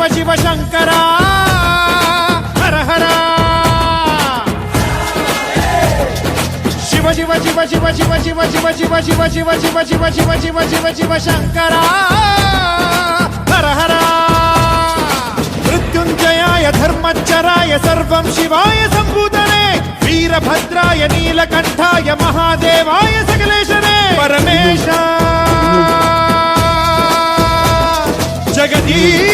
శివ శివ శంకర హర హర శివ శివ శివ శివ శివ శివ శివ శివ శివ శివ శివ శివ శివ శివ శివ శివ శంకర హర హర మృత్యుంజయాయ ధర్మచ్చరాయ సర్వం శివాయ సంభూతనే వీరభద్రాయ నీలకంఠాయ మహాదేవాయ సకలేశనే పరమేశ జగదీశ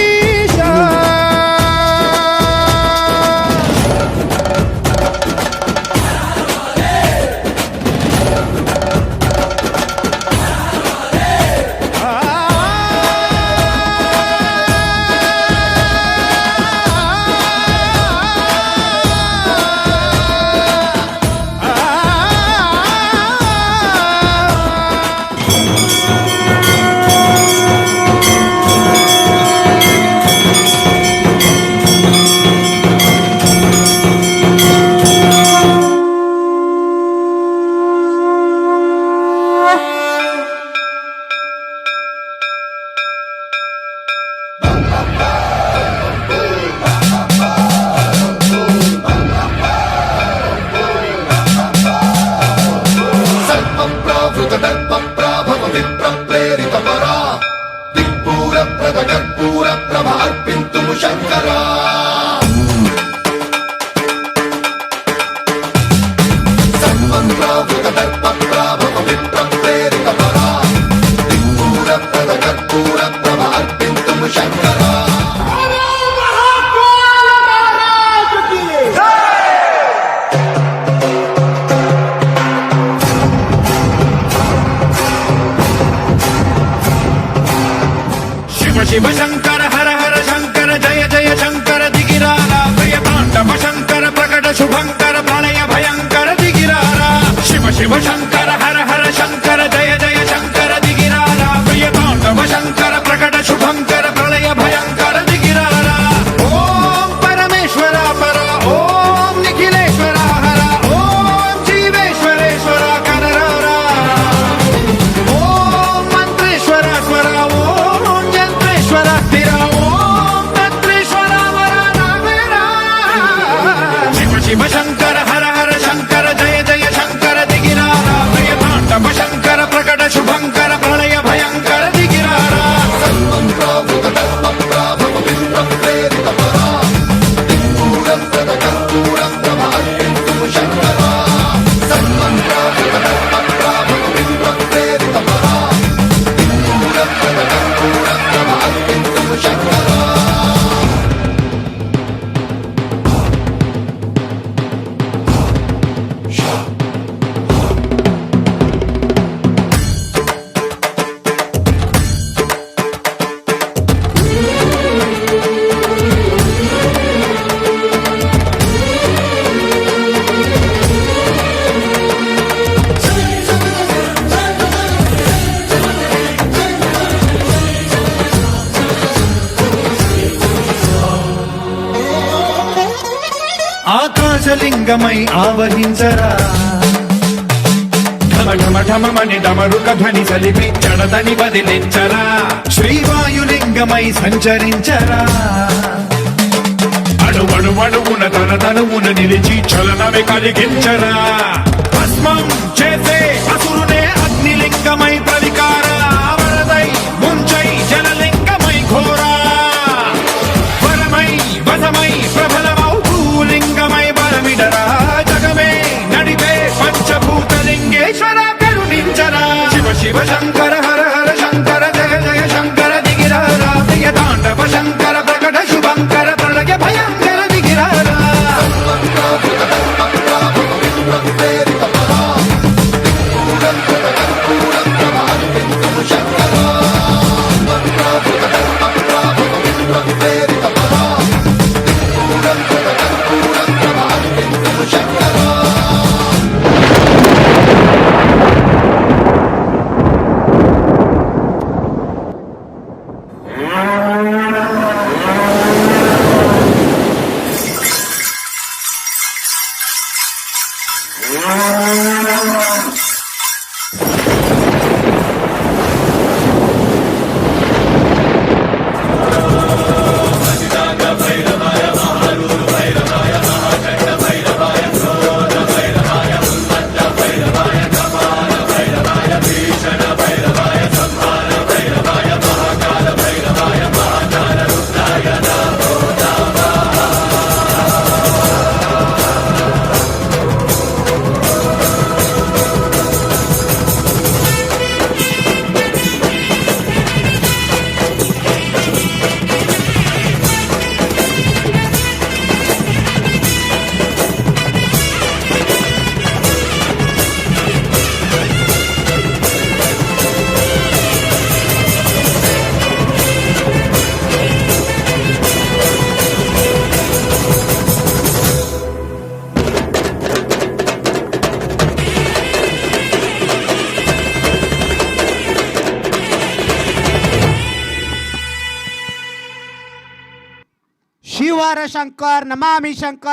శివ శంకర హర హర శంకర జయ జయ శంకర దిగిరారా ప్రియ తాండవ శంకర ప్రకట శుభంకర ప్రళయ భయంకర దిగిరారా శివ శివ శంకర హర హర శంకర జయ జయ శంకర దిగిరారా ప్రియ తాండవ శంకర ప్రకట శుభంకర ప్రళయ భయంకర దిగిరారా ఓం పరమేశ్వర పర ఓం నిఖిలేశ్వర హర ఓం జీవేశ్వరేశ్వర కరరారా ఓం మంత్రేశ్వర స్వర ఓం యంత్రేశ్వర స్థిర ఓం తంత్రేశ్వర వర నావేరా శివ శివ శంకర హర హర శంకర జయ జయ శంకర దిగిరారా ప్రియ తాండవ శంకర ప్రకట శుభంకర ప్రళయ భయంకర దిగిరారా ఆకాశలింగమై ఆవహించరా ఢమ ఢమ ఢమమని డమరుక ధ్వని సలిపి చడదని బదిలించరా శ్రీవాయులింగమై సంచరించరా అణువణువున తన తనువున నిలిచి చలనమే కలిగించరా భస్మం చేసే అసురునే అగ్నిలింగమై ప్రవికార వరదై ముంచై జలలింగమై ఘోరా వరమై వసమై ప్రబలమౌ భూలింగమై బలమిడరా జగమే నడిపే పంచభూతలింగేశ్వర కరుణించరా శివ శివ శంకర హర హర శంకర జయ జయ శంకర దిగిరారా ప్రియ తాండవ శంకర ప్రకట శుభంకర ప్రళయ భయంకర దిగిరారా ಹರ ಶಂಕರ್ ನಮಾಮಿ ಶಂಕರ್